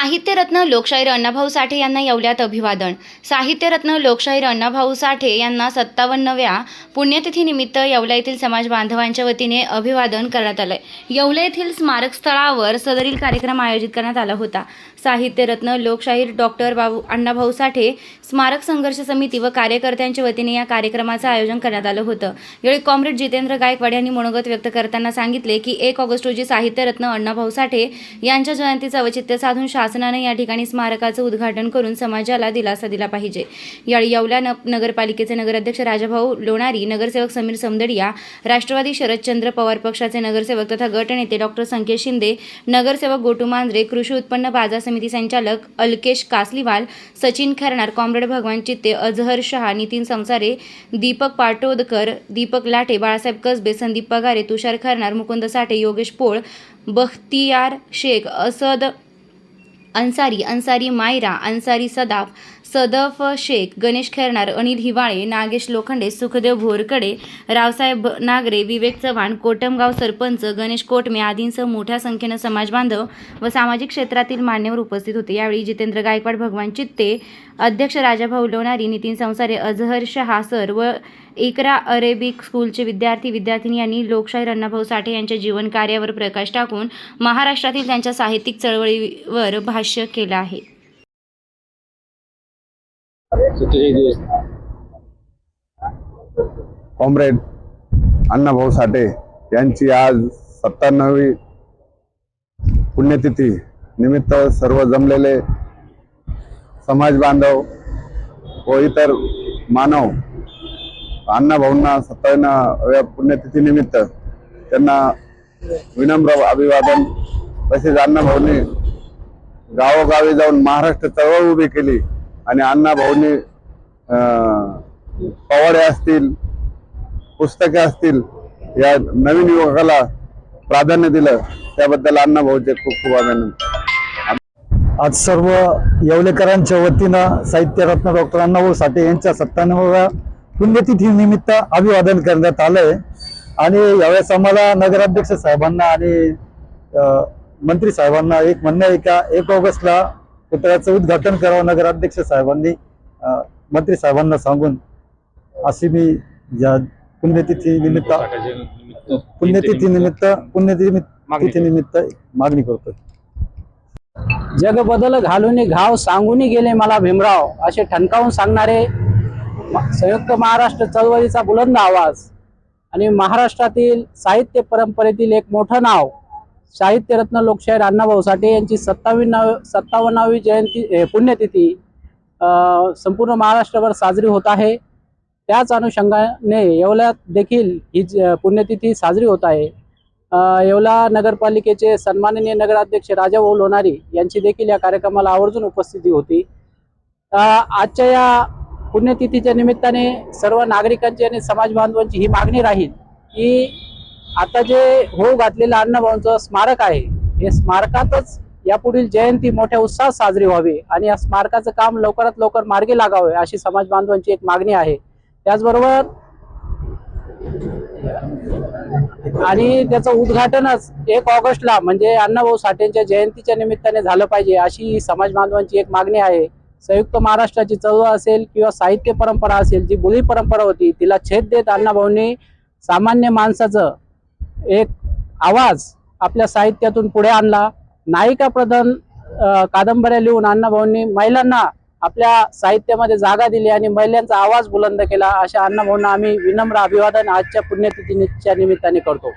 साहित्यरत्न लोकशाहीर अण्णाभाऊ साठे यांना येवल्यात अभिवादन। साहित्यरत्न लोकशाहीर अण्णाभाऊ साठे यांना 57व्या पुण्यतिथीनिमित्त येवला येथील समाज बांधवांच्या वतीने अभिवादन करण्यात आले। येवला येथील स्मारक स्थळावर सदरील कार्यक्रम आयोजित करण्यात आला होता। साहित्यरत्न लोकशाहीर डॉक्टर अण्णाभाऊ साठे स्मारक संघर्ष समिती व कार्यकर्त्यांच्या वतीने या कार्यक्रमाचे आयोजन करण्यात आलं होतं। यावेळी कॉम्रेड जितेंद्र गायकवाड यांनी मनोगत व्यक्त करताना सांगितले की 1 ऑगस्ट रोजी साहित्यरत्न अण्णाभाऊ साठे यांच्या जयंतीचे औचित्य साधून शासनाने या ठिकाणी स्मारकाचे उद्घाटन करून समाजाला दिलासा दिला पाहिजे। यावेळी येवला नगरपालिकेचे नगराध्यक्ष राजाभाऊ लोणारी, नगरसेवक समीर समदडिया, राष्ट्रवादी शरदचंद्र पवार पक्षाचे नगरसेवक तथा गट नेते डॉक्टर संकेत शिंदे, नगरसेवक गोटू मांजरे, कृषी उत्पन्न बाजार समिती संचालक अलकेश कासलीवाल, सचिन खैरनार, कॉम्रेड भगवान चित्ते, अजहर शहा, नितीन संसारे, दीपक पाटोदकर, दीपक लाटे, बाळासाहेब कसबे, संदीप पगारे, तुषार खैरनार, मुकुंद साठे, योगेश पोळ, बख्तियार शेख, असद अन्सारी मायरा, अन्सारी सदफ शेख, गणेश खैरनार, अनिल हिवाळे, नागेश लोखंडे, सुखदेव भोरकडे, रावसाहेब नागरे, विवेक चव्हाण, कोटमगाव सरपंच गणेश कोटमे आदींसह मोठ्या संख्येने समाज बांधव व सामाजिक क्षेत्रातील मान्यवर उपस्थित होते। यावेळी जितेंद्र गायकवाड, भगवान चित्ते, अध्यक्ष राजाभाऊ लोणारी, नितीन संसारे, अजहर शहा सर व इकरा अरेबिक स्कूलचे विद्यार्थी-विद्यार्थिनी यांनी लोकशाहीर अण्णाभाऊ साठे यांच्या जीवन कार्यावर प्रकाश टाकून महाराष्ट्रातील त्यांच्या साहित्यिक चळवळीवर भाष्य केलं आहे। कॉम्रेड अण्णाभाऊ साठे यांची आज 57वी पुण्यतिथी निमित्त सर्व जमलेले समाज बांधव व इतर मानव अण्णाभाऊंना 57व्या पुण्यतिथी निमित्त त्यांना विनम्र अभिवादन। तसेच अण्णाभाऊंनी गावोगावी जाऊन महाराष्ट्र चळवळ उभी केली आणि अण्णाभाऊंनी पवाडे असतील, पुस्तके असतील, या नवीन युवकाला प्राधान्य दिलं, त्याबद्दल अण्णाभाऊचे खूप खूप अभिनंदन। आज सर्व येवलेकरांच्या वतीनं साहित्यरत्न डॉक्टर अण्णाभाऊ साठे यांच्या 57व्या पुण्यतिथी निमित्त अभिवादन करण्यात आलंय आणि यावेळेस आम्हाला नगराध्यक्ष साहेबांना आणि मंत्री साहेबांना एक म्हणणं आहे का 1 ऑगस्टला पुतळ्याचं उद्घाटन करावं नगराध्यक्ष साहेबांनी मंत्री साहेबांना सांगून, अशी मी या पुण्यतिथी निमित्त मागणी करतोय। जग बदल घालून घाव सांगून गेले मला भीमराव, असे ठणकावून सांगणारे संयुक्त महाराष्ट्र चळवळीचा बुलंद आवाज आणि महाराष्ट्रातील साहित्य परंपरेतील एक मोठं नाव साहित्यरत्न लोकशाहीर अण्णाभाऊ साठे यांची 57वी जयंती पुण्यतिथी संपूर्ण महाराष्ट्रभर साजरी होत आहे। त्याच अनुषंगाने येवल्यात देखील ही पुण्यतिथी साजरी होत आहे। येवला नगरपालिकेचे सन्माननीय नगराध्यक्ष राजाभाऊ लोणारी यांची देखील या कार्यक्रमाला आवर्जून उपस्थिती होती। आजच्या या पुण्यतिथीच्या निमित्ताने सर्व नागरिकांची आणि समाज बांधवांची ही मागणी राहील की आता जे होऊ घातलेलं अण्णाभाऊंचं स्मारक आहे, हे स्मारकातच यापुढील जयंती मोठ्या उत्साहात साजरी व्हावी आणि या स्मारकाचं काम लवकरात लवकर मार्गी लागावे अशी समाज बांधवांची एक मागणी आहे। त्याचबरोबर आणि त्याचं उद्घाटनच 1 ऑगस्टला म्हणजे अण्णाभाऊ साठेंच्या जयंतीच्या निमित्ताने झालं पाहिजे अशी समाज बांधवांची एक मागणी आहे। संयुक्त महाराष्ट्राची चळवळ असेल किंवा साहित्य परंपरा असेल, जी बोली परंपरा होती, तिला छेद देत अण्णाभाऊंनी सामान्य माणसाचं एक आवाज आपल्या साहित्यातून पुढे आणला। नायिका प्रधान कादंबऱ्या लिहून अण्णाभाऊंनी महिलांना आपल्या साहित्यामध्ये जागा दिली आणि महिलांचा आवाज बुलंद केला। अशा अण्णाभाऊंना आम्ही विनम्र अभिवादन आजच्या पुण्यतिथीच्या निमित्ताने करतो।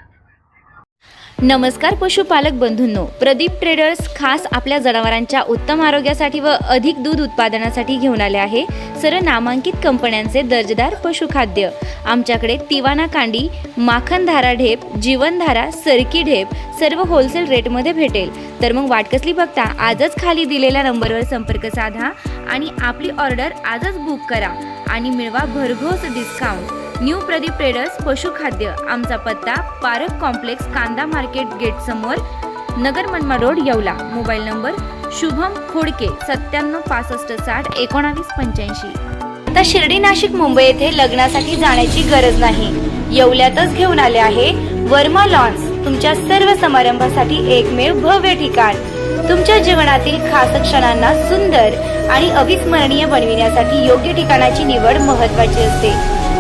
नमस्कार पशुपालक बंधूंनो, प्रदीप ट्रेडर्स खास आपल्या जनावरांच्या उत्तम आरोग्यासाठी व अधिक दूध उत्पादनासाठी घेऊन आले आहे सर्व नामांकित कंपन्यांचे दर्जेदार पशुखाद्य। आमच्याकडे तिवाना कांडी, माखनधारा ढेप, जीवनधारा, सरकी ढेप सर्व होलसेल रेटमध्ये भेटेल। तर मग वाट कसली बघता, आजच खाली दिलेल्या नंबरवर संपर्क साधा आणि आपली ऑर्डर आजच बुक करा आणि मिळवा भरघोस डिस्काउंट। न्यू प्रदीप ट्रेडर्स पशुखाद्य, आमचा पत्ता पारक कॉम्प्लेक्स, कांदा मार्केट गेट समोर, Nagar Manmad road, Yeola. Mobile number Shubham Khodke 97 65 60 19 85। आता शिर्डी, नाशिक, मुंबई येथे लग्नासाठी जाण्याची गरज नाही, येवल्यातच घेऊन आले आहे वर्मा लॉन्स, तुमच्या सर्व समारंभासाठी एकमेव भव्य ठिकाण। तुमच्या जीवनातील खास क्षणांना सुंदर आणि अविस्मरणीय बनविण्यासाठी योग्य ठिकाणाची निवड महत्त्वाची असते.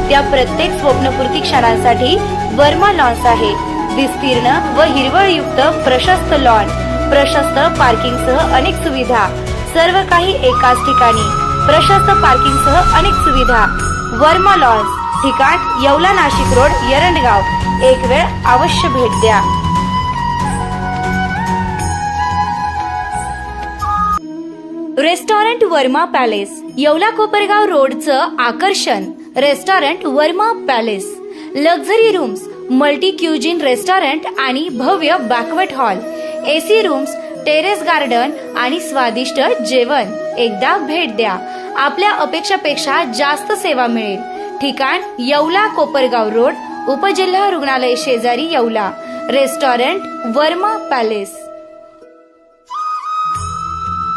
त्या प्रत्येक स्वप्नपूर्ती क्षणांसाठी वर्मा लॉन्स आहे. विस्तीर्ण व हिरवळयुक्त प्रशस्त लॉन, प्रशस्त पार्किंगसह अनेक सुविधा, सर्व काही एकाच ठिकाणी. प्रशस्त पार्किंगसह अनेक सुविधा. वर्मा लॉन्स, ठिकाण येवला, नाशिक रोड, एरंडगाव. एक वेळ अवश्य भेट द्या. रेस्टॉरंट वर्मा पॅलेस, येवला कोपरगाव रोडचं आकर्षण. Restaurant Verma palace, luxury rooms, multi cuisine restaurant आणि भव्य banquet hall, AC rooms, terrace garden आणि स्वादिष्ट जेवण. एकदा भेट द्या. आपल्या अपेक्षापेक्षा जास्त सेवा मिळेल. ठिकाण येवला कोपरगाव रोड, उपजिल्हा रुग्णालय शेजारी, येवला. Restaurant Verma palace.